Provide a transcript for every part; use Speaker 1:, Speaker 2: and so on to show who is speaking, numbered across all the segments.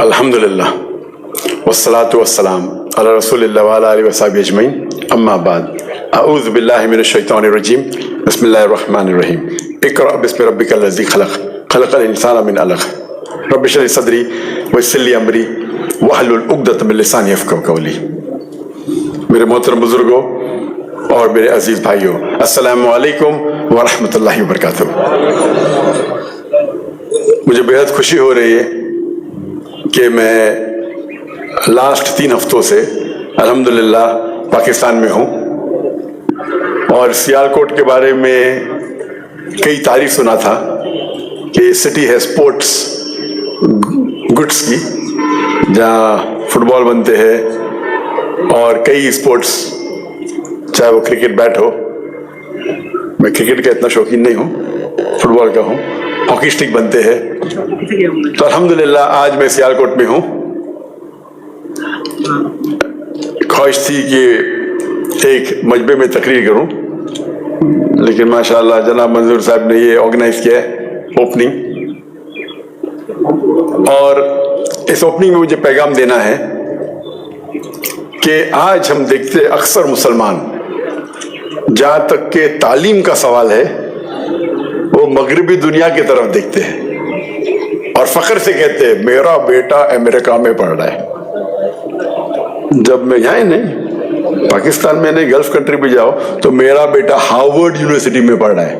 Speaker 1: الحمدللہ والصلاة والسلام علی رسول اللہ وعلی آلہ وصحبہ اجمعین، اما بعد، اعوذ باللہ من الشیطان الرجیم، بسم اللہ الرحمن الرحیم۔ اقرأ بسم ربک الذی خلق، خلق الانسان من علق، رب اشرح لی صدری ویسر لی امری واحلل عقدۃ من لسانی یفقہوا قولی۔ میرے محترم بزرگوں اور میرے عزیز بھائیوں، السلام علیکم ورحمۃ اللہ وبرکاتہ۔ مجھے بہت خوشی ہو رہی ہے کہ میں لاسٹ 3 ہفتوں سے الحمدللہ پاکستان میں ہوں، اور سیالکوٹ کے بارے میں کئی تعریف سنا تھا کہ یہ سٹی ہے اسپورٹس گڈس کی، جہاں فٹ بال بنتے ہیں اور کئی اسپورٹس، چاہے وہ کرکٹ بیٹ ہو، میں کرکٹ کا اتنا شوقین نہیں ہوں، فٹ بال کا ہوں، ہاکی اسٹک بنتے ہیں۔ تو الحمدللہ آج میں سیالکوٹ میں ہوں۔ خواہش تھی کہ ایک مجمع میں تقریر کروں، لیکن ماشاءاللہ جناب منظور صاحب نے یہ آرگنائز کیا ہے اوپننگ، اور اس اوپننگ میں مجھے پیغام دینا ہے کہ آج ہم دیکھتے ہیں اکثر مسلمان، جہاں تک کہ تعلیم کا سوال ہے، وہ مغربی دنیا کی طرف دیکھتے ہیں اور فخر سے کہتے ہیں میرا بیٹا امریکہ میں پڑھ رہا ہے، جب میں یہاں ہی نہیں، پاکستان میں نہیں، گلف کنٹری میں جاؤ تو میرا بیٹا ہارورڈ یونیورسٹی میں پڑھ رہا ہے،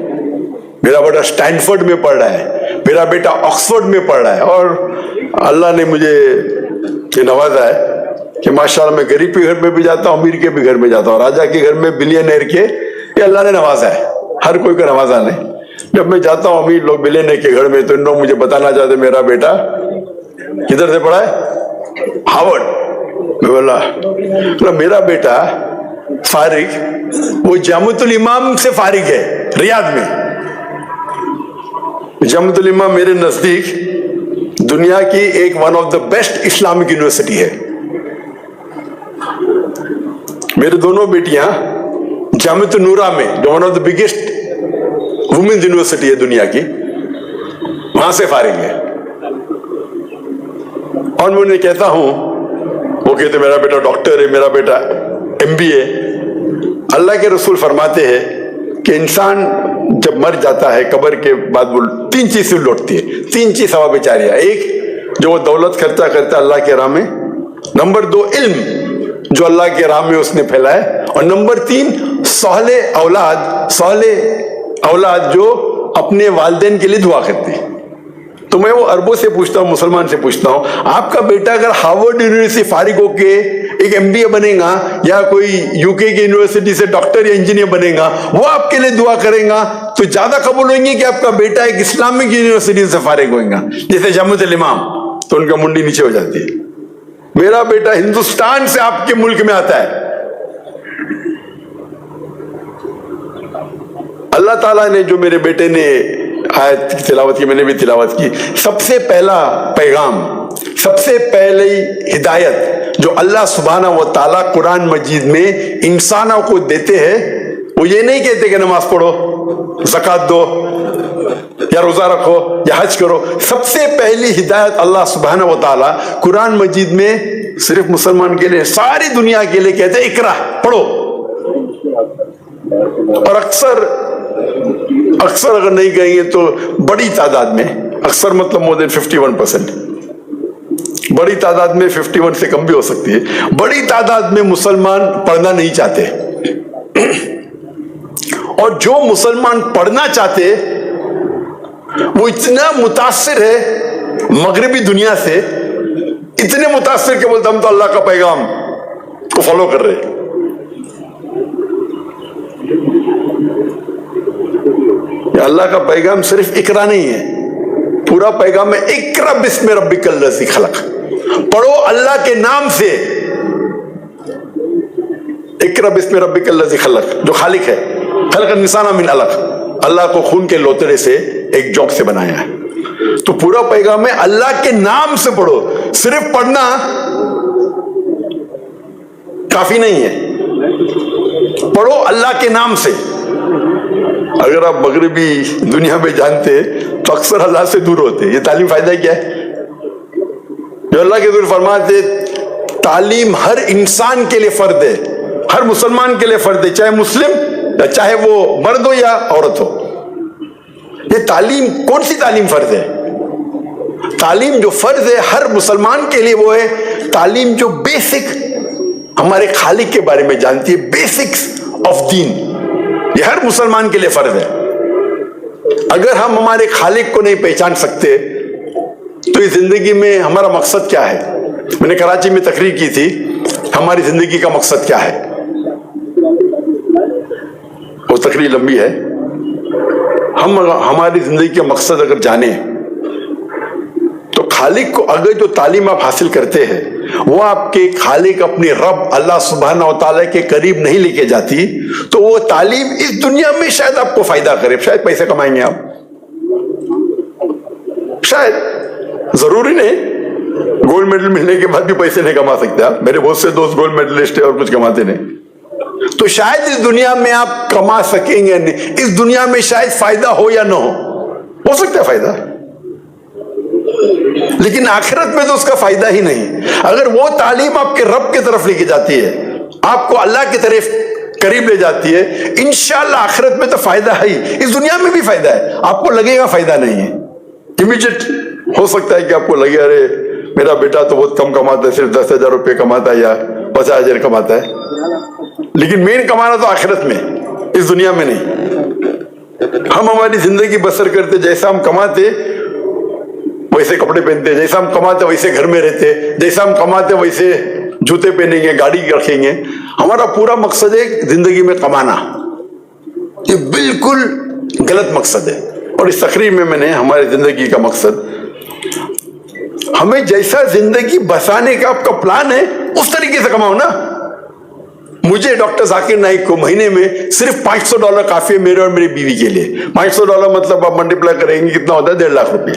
Speaker 1: میرا بیٹا اسٹینفورڈ میں پڑھ رہا ہے، میرا بیٹا آکسفورڈ میں پڑھ رہا ہے۔ اور اللہ نے مجھے یہ نوازا ہے کہ ماشاءاللہ میں غریب کے گھر میں بھی جاتا ہوں، امیر کے بھی گھر میں جاتا ہوں، راجا کے گھر میں، بلینئر کے، یہ اللہ نے نوازا ہے، ہر کوئی کا نوازا نہیں۔ جب میں جاتا ہوں امیر لوگ بلینئر کے گھر میں تو ان لوگ مجھے بتانا چاہتے میرا بیٹا کدھر سے پڑھا ہے؟ ہارورڈ۔ میں بولا میرا بیٹا فارغ وہ جامعۃ الامام سے فارغ ہے ریاض میں۔ جامعۃ الامام میرے نزدیک دنیا کی ایک one of the best Islamic university ہے۔ میرے دونوں بیٹیاں جامعۃ النورہ میں، جو one of the biggest women's university ہے دنیا کی، وہاں سے فارغ ہے۔ اور میں انہیں کہتا ہوں، وہ کہتے میرا بیٹا ڈاکٹر ہے، میرا بیٹا MBA۔ اللہ کے رسول فرماتے ہیں کہ انسان جب مر جاتا ہے قبر کے بعد وہ 3 چیزیں لوٹتی ہے، 3 چیز ثواب جاریہ۔ ایک جو وہ دولت خرچہ کرتا ہے اللہ کے راہ میں، نمبر 2 علم جو اللہ کے راہ میں اس نے پھیلائے، اور نمبر 3 صالح اولاد جو اپنے والدین کے لیے دعا کرتے ہیں۔ تو میں وہ عربوں سے پوچھتا ہوں، مسلمان سے پوچھتا ہوں، آپ کا بیٹا اگر ہارورڈ یونیورسٹی فارغ ہو کے ایک MBA بنے گا، یا کوئی UK کی یونیورسٹی سے ڈاکٹر یا انجینئر بنے گا، وہ آپ کے لیے دعا کرے گا تو زیادہ قبول ہوئیں گے کہ آپ کا بیٹا ایک اسلامک یونیورسٹی سے فارغ ہوئے گا جیسے جامعۃ الامام؟ تو ان کا منڈی نیچے ہو جاتی ہے۔ میرا بیٹا ہندوستان سے آپ کے ملک میں آتا ہے۔ اللہ تعالیٰ نے جو میرے بیٹے نے آیت کی تلاوت کی، میں نے بھی تلاوت کی، سب سے پہلا پیغام، سب سے پہلی ہدایت جو اللہ سبحانہ و تعالیٰ قرآن مجید میں انسانوں کو دیتے ہیں، وہ یہ نہیں کہتے کہ نماز پڑھو، زکوٰۃ دو، یا روزہ رکھو، یا حج کرو۔ سب سے پہلی ہدایت اللہ سبحانہ و تعالیٰ قرآن مجید میں صرف مسلمان کے لیے، ساری دنیا کے لیے کہتے ہیں اقرا، پڑھو۔ اور اکثر اگر نہیں کہیں گے تو بڑی تعداد میں، اکثر مطلب more than 51%، بڑی تعداد میں 51 سے کم بھی ہو سکتی ہے، بڑی تعداد میں مسلمان پڑھنا نہیں چاہتے۔ اور جو مسلمان پڑھنا چاہتے وہ اتنا متاثر ہے مغربی دنیا سے، اتنے متاثر کہ بولتے ہم تو اللہ کا پیغام کو فالو کر رہے ہیں۔ اللہ کا پیغام صرف اقرا نہیں ہے، پورا پیغام ہے اقرا بسم ربک الذی خلق، پڑھو اللہ کے نام سے۔ اقرا بسم ربک الذی خلق، جو خالق ہے، خلق الانسان من علق، اللہ کو خون کے لوتڑے سے ایک جوک سے بنایا ہے۔ تو پورا پیغام ہے اللہ کے نام سے پڑھو۔ صرف پڑھنا کافی نہیں ہے، پڑھو اللہ کے نام سے۔ اگر آپ مغربی دنیا میں جانتے تو اکثر اللہ سے دور ہوتے۔ یہ تعلیم فائدہ کیا ہے؟ جو اللہ کے رسول فرماتے تعلیم ہر انسان کے لیے فرض ہے, ہر مسلمان کے لیے فرض ہے, چاہے مسلم چاہے وہ مرد ہو یا عورت ہو. یہ تعلیم کون سی تعلیم فرض ہے؟ تعلیم جو فرض ہے ہر مسلمان کے لیے وہ ہے تعلیم جو بیسک ہمارے خالق کے بارے میں جانتی ہے, بیسکس آف دین. یہ ہر مسلمان کے لیے فرض ہے. اگر ہم ہمارے خالق کو نہیں پہچان سکتے تو اس زندگی میں ہمارا مقصد کیا ہے؟ میں نے کراچی میں تقریر کی تھی, ہماری زندگی کا مقصد کیا ہے. وہ تقریر لمبی ہے. ہم ہماری زندگی کا مقصد اگر جانیں تو خالق کو اگر جو تعلیم آپ حاصل کرتے ہیں وہ آپ کے خالق اپنے رب اللہ سبحانہ و تعالیٰ کے قریب نہیں لے کے جاتی تو وہ تعلیم اس دنیا میں شاید آپ کو فائدہ کرے, شاید پیسے کمائیں گے آپ, شاید, ضروری نہیں. گولڈ میڈل ملنے کے بعد بھی پیسے نہیں کما سکتے آپ. میرے بہت سے دوست گولڈ میڈلسٹ ہیں اور کچھ کماتے نہیں. تو شاید اس دنیا میں آپ کما سکیں گے نہیں, اس دنیا میں شاید فائدہ ہو یا نہ ہو سکتا ہے فائدہ, لیکن آخرت میں تو اس کا فائدہ ہی نہیں. اگر وہ تعلیم آپ کے رب کی طرف لے کے جاتی ہے, آپ کو اللہ کی طرف قریب لے جاتی ہے, انشاءاللہ آخرت میں تو فائدہ ہے ہی, اس دنیا میں بھی فائدہ ہے. آپ کو لگے گا فائدہ نہیں ہے, امیجیٹ ہو سکتا ہے کہ آپ کو لگے ارے میرا بیٹا تو بہت کم کماتا ہے, صرف 10,000 روپے کماتا ہے یا 50,000 کماتا ہے, لیکن مین کمانا تو آخرت میں, اس دنیا میں نہیں. ہم ہماری زندگی بسر کرتے, جیسا ہم کماتے ویسے کپڑے پہنتے, جیسا ہم کماتے ویسے گھر میں رہتے, جیسا ہم کماتے ویسے جوتے پہنیں گے, گاڑی رکھیں گے. ہمارا پورا مقصد ہے زندگی میں کمانا. یہ بالکل غلط مقصد ہے. اور اس تقریر میں نے ہماری زندگی کا مقصد, ہمیں جیسا زندگی بسانے کا آپ کا پلان ہے اس طریقے سے کماؤ نا. مجھے ڈاکٹر ذاکر نائک کو مہینے میں صرف $500 کافی ہے میرے اور میری بیوی کے لیے. $500 مطلب آپ ملٹیپلائی کریں گے کتنا ہوتا ہے, 1.5 لاکھ روپے.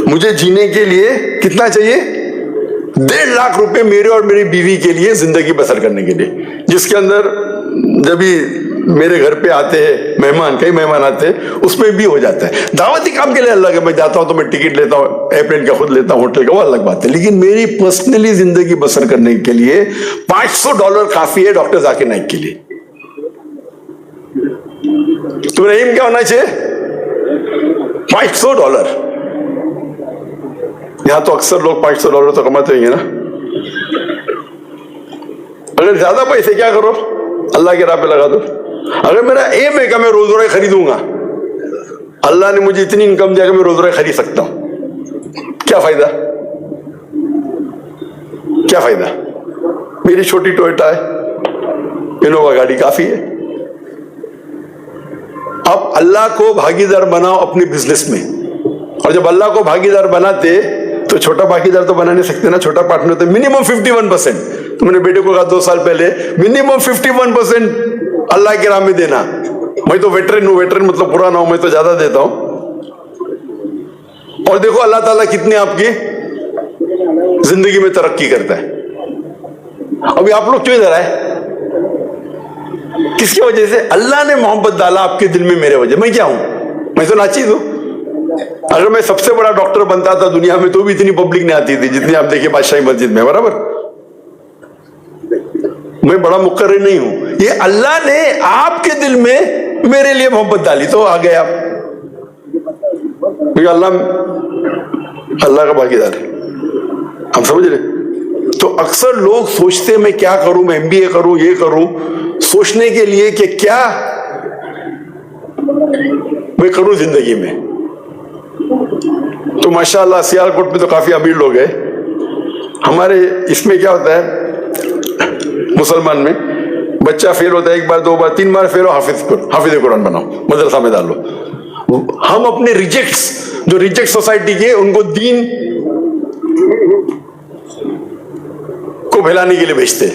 Speaker 1: مجھے جینے کے لیے کتنا چاہیے؟ 1.5 لاکھ روپے میرے اور میری بیوی کے لیے زندگی بسر کرنے کے لیے, جس کے اندر جب بھی میرے گھر پہ آتے ہیں مہمان, کئی مہمان آتے ہیں, اس میں بھی ہو جاتا ہے. دعوتی کام کے لیے اللہ کے میں جاتا ہوں تو میں ٹکٹ لیتا ہوں, ایئرپلین کا خود لیتا ہوں, ہوٹل کا, وہ الگ بات ہے. لیکن میری پرسنلی زندگی بسر کرنے کے لیے $500 کافی ہے ڈاکٹر ذاکر نائک کے لیے. تمہیں ایم کیا ہونا چاہیے؟ $500. یہاں تو اکثر لوگ $500 تو کماتے ہیں نا. اگر زیادہ پیسے کیا کرو, اللہ کے راہ پہ لگا دو. اگر میرا ایم ہے کہ میں روز روزہ خریدوں گا, اللہ نے مجھے اتنی انکم دیا کہ میں روز روزہ خرید سکتا ہوں, کیا فائدہ؟ کیا فائدہ؟ میری چھوٹی ٹویوٹا ہے, انووا گاڑی کافی ہے. اب اللہ کو بھاگیدار بناؤ اپنے بزنس میں, اور جب اللہ کو بھاگیدار بناتے تو چھوٹا بھاگیدار تو بنا نہیں سکتے نا, چھوٹا پارٹنر تو منیمم 51%. تو میں نے بیٹے کو کہا 2 سال پہلے منیمم 51% اللہ کے راہ میں دینا. میں تو ویٹرن ہوں, ویٹرن مطلب پرانا ہوں, میں تو زیادہ دیتا ہوں. اور دیکھو اللہ تعالیٰ کتنے آپ کی زندگی میں ترقی کرتا ہے. ابھی آپ لوگ کیوں ادھر آئے؟ کس کی وجہ سے؟ اللہ نے محبت ڈالا آپ کے دل میں میرے وجہ. میں کیا ہوں؟ میں تو ناچیز ہوں. اگر میں سب سے بڑا ڈاکٹر بنتا تھا دنیا میں تو بھی اتنی پبلک نہیں آتی تھی جتنی آپ دیکھیں بادشاہی مسجد میں, برابر. میں بڑا مقرر نہیں ہوں, یہ اللہ نے آپ کے دل میں میرے لیے محبت ڈالی تو آ گئے آپ. اللہ کا بھاگیدار ہے, ہم سمجھ رہے. تو اکثر لوگ سوچتے میں کیا کروں, میں MBA کروں, یہ کروں, سوچنے کے لیے کہ کیا میں کروں زندگی میں. تو ماشاءاللہ سیالکوٹ میں تو کافی امیر لوگ ہیں. ہمارے اس میں کیا ہوتا ہے مسلمان میں, بچہ فیل ہوتا ہے 1 بار 2 بار 3 بار فیل ہو, حافظ قرآن بناؤ, مدرسہ میں ڈالو. ہم اپنے جو ریجیکٹ سوسائٹی کے ان کو دین کو پھیلانے کے لیے بھیجتے.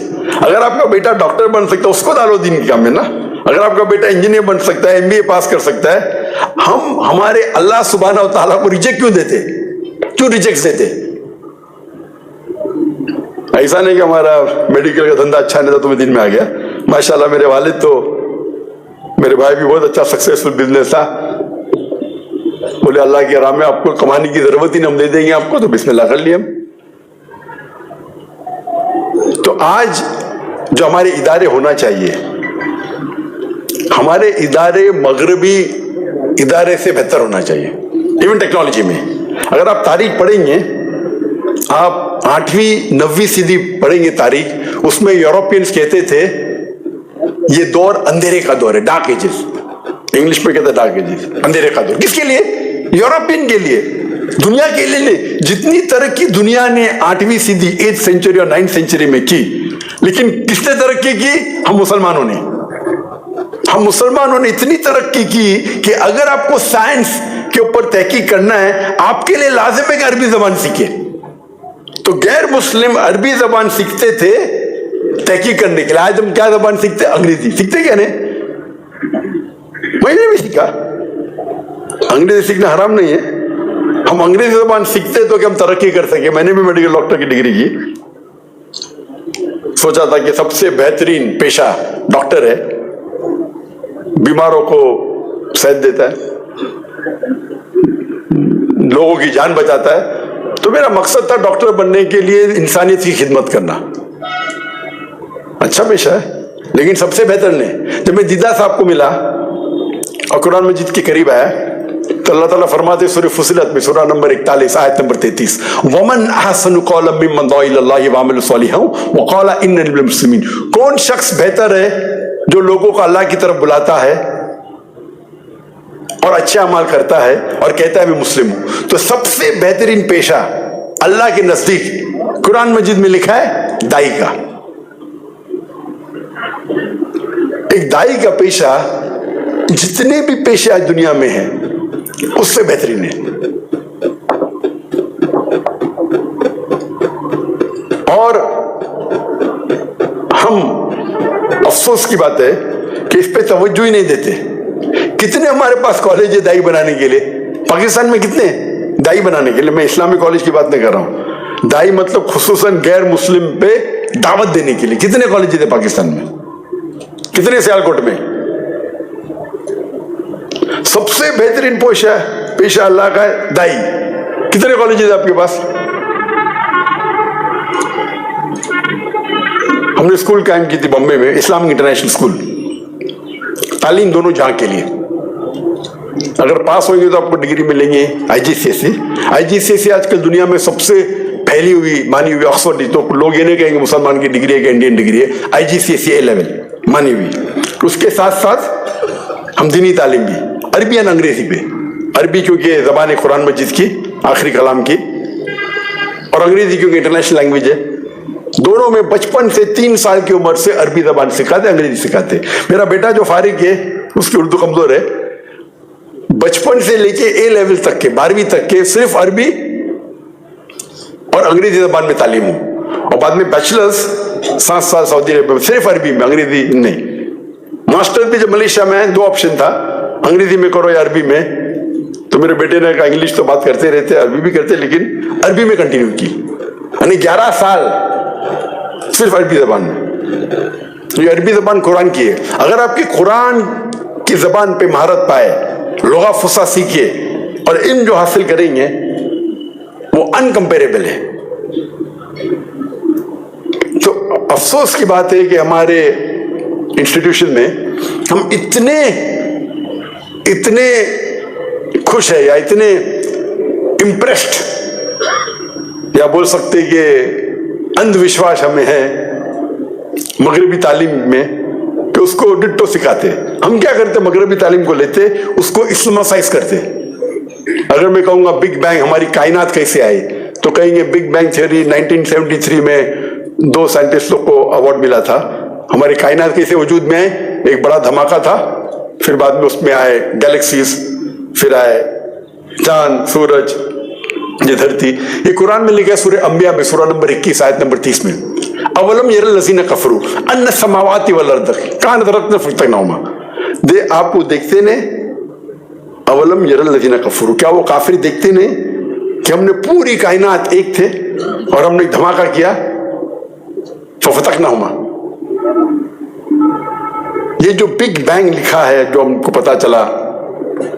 Speaker 1: اگر آپ کا بیٹا ڈاکٹر بن سکتا ہے اس کو ڈالو دین کے کام میں نا. اگر آپ کا بیٹا انجینئر بن سکتا ہے, MBA پاس کر سکتا ہے, ہم ہمارے اللہ سبحانہ و تعالیٰ کو ریجیکٹ کیوں دیتے, کیوں ریجیکٹ دیتے؟ ایسا نہیں کہ ہمارا میڈیکل کا دھندا اچھا نہیں تھا تو میں دین میں آ گیا. ماشاءاللہ میرے والد تو, میرے بھائی بھی بہت اچھا سکسیسفل بزنس تھا, بولے اللہ کی راہ میں آپ کو کمانے کی ضرورت ہی نہیں، ہم دے دیں گے آپ کو، تو بسم اللہ کر لیے ہم. تو آج جو ہمارے ادارے ہونا چاہیے، ہمارے ادارے مغربی ادارے سے بہتر ہونا چاہیے. ایون ٹیکنالوجی میں اگر آپ تاریخ پڑھیں گے، آپ 8ویں 9ویں صدی پڑھیں گے تاریخ، اس میں یورپینز کہتے تھے یہ دور اندھیرے کا دور ہے، ڈارک ایجز. انگلش میں کہتے ہیں ڈارک ایجز، اندھیرے کا دور. کس کے لیے؟ یورپین کے لیے، دنیا کے لیے. جتنی ترقی دنیا نے 8ویں صدی 8th سینچری اور 9th سینچری میں کی، لیکن کس نے ترقی کی؟ ہم مسلمانوں نے. ہم مسلمانوں نے اتنی ترقی کی کہ اگر آپ کو سائنس کے اوپر تحقیق کرنا ہے، آپ کے لیے لازم ہے کہ عربی زبان سیکھے. تو غیر مسلم عربی زبان سیکھتے تھے تحقیق کرنے کے لیے. آج ہم کیا زبان سیکھتے؟ انگریزی سیکھتے. کیا نہیں؟ میں نے بھی سیکھا. انگریزی سیکھنا حرام نہیں ہے. ہم انگریزی زبان سیکھتے تو کہ ہم ترقی کر سکے. میں نے بھی میڈیکل ڈاکٹر کی ڈگری کی. سوچا تھا کہ سب سے بہترین پیشہ ڈاکٹر ہے، بیماروں کو صحت دیتا ہے، لوگوں کی جان بچاتا ہے. تو میرا مقصد تھا ڈاکٹر بننے کے لیے انسانیت کی خدمت کرنا. اچھا پیشہ ہے، لیکن سب سے بہتر نہیں. جب میں دیدہ صاحب کو ملا اور قرآن مجید کے قریب آیا تو اللہ تعالیٰ فرماتے سورہ فصلت میں، سورہ نمبر 41 آیت نمبر 33، وَمَنْ أَحْسَنُ قَوْلًا مِّمَّنْ دَعَا إِلَى اللَّهِ وَعَمِلَ صَالِحًا وَقَالَ إِنَّنِي مِنَ الْمُسْلِمِينَ. کون شخص بہتر ہے جو لوگوں کو اللہ کی طرف بلاتا ہے اور اچھے اعمال کرتا ہے اور کہتا ہے میں مسلم ہوں. تو سب سے بہترین پیشہ اللہ کے نزدیک قرآن مجید میں لکھا ہے دائی کا. ایک دائی کا پیشہ جتنے بھی پیشے آج دنیا میں ہیں اس سے بہترین ہے. اور ہم افسوس کی بات ہے کہ اس پہ توجہ ہی نہیں دیتے. کتنے ہمارے پاس کالج ہے دائی بنانے کے لیے؟ پاکستان میں کتنے دائی بنانے کے لیے؟ میں اسلامی کالج کی بات نہیں کر رہا ہوں. دائی مطلب خصوصاً غیر مسلم پہ دعوت دینے کے لیے. کتنے کالج تھے پاکستان میں؟ کتنے سیالکوٹ میں؟ سب سے بہترین پیشہ اللہ کا ہے دائی. کتنے کالج تھے آپ کے پاس؟ ہم نے اسکول قائم کی تھی بمبے میں، اسلامک انٹرنیشنل اسکول. تعلیم دونوں جہاں کے لیے. اگر پاس ہوئیں گے تو آپ کو ڈگری ملیں گے IGCSE. IGCSE آج کل دنیا میں سب سے پھیلی ہوئی مانی ہوئی آکسفورڈ. تو لوگ یہ نہیں کہیں گے مسلمان کی ڈگری ہے کہ انڈین ڈگری ہے. IGCSE A لیول مانی ہوئی. اس کے ساتھ ساتھ ہم دینی تعلیم بھی، عربی اور انگریزی پہ. عربی کیونکہ زبان قرآن مجید کی آخری کلام کی، اور انگریزی کیونکہ انٹرنیشنل لینگویج ہے. دونوں میں بچپن سے 3 سال کی عمر سے عربی زبان سکھاتے، انگریزی سکھاتے. میرا بیٹا جو فارغ ہے اس کی اردو کمزور ہے. بچپن سے لے کے A لیول تک کے 12ویں تک کے صرف عربی اور انگریزی زبان میں تعلیم ہو. اور بعد میں بیچلرز 7 سال سعودی عرب میں صرف عربی میں، انگریزی نہیں. ماسٹر بھی جب ملیشیا میں 2 آپشن تھا، انگریزی میں کرو یا عربی میں. تو میرے بیٹے نے کہا انگلش تو بات کرتے رہتے، عربی بھی کرتے، لیکن عربی میں کنٹینیو کی. یعنی 11 سال صرف عربی زبان میں. یہ عربی زبان قرآن کی ہے. اگر آپ کی قرآن کی زبان پہ مہارت پائے، لغہ فصیح سیکھیے اور علم جو حاصل کریں گے وہ انکمپیریبل ہے. تو افسوس کی بات ہے کہ ہمارے انسٹیٹیوشن میں ہم اتنے خوش ہیں یا اتنے امپریسڈ یا بول سکتے کہ اندھ وشواس ہمیں ہے مغربی تعلیم میں کہ اس کو ڈٹو سکھاتے. ہم کیا کرتے؟ مغربی تعلیم کو لیتے، اس کو اسلامائز کرتے. اگر میں کہوں گا بگ بینگ ہماری کائنات کیسے آئی تو کہیں گے بگ بینگ تھیوری 1973 میں 2 سائنٹسٹوں کو ایوارڈ ملا تھا. ہماری کائنات کیسے وجود میں آئے؟ ایک بڑا دھماکہ تھا، پھر بعد میں اس میں آئے گیلیکسیز، پھر آئے چاند، سورج، یہ دھرتی. یہ قرآن میں لکھا ہے سورہ انبیاء میں، سورہ نمبر 21 آیت نمبر 30 میں، اولم یر الذین کفروا ان السماوات والارض کانت رتقا ففتقناہما. آپ وہ دیکھتے نہیں؟ اولم یر الذین کفروا، کیا وہ کافر دیکھتے نہیں کہ ہم نے پوری کائنات ایک تھے اور ہم نے دھماکہ کیا ففتقناہما. یہ جو بگ بینگ لکھا ہے، جو ہم کو پتا چلا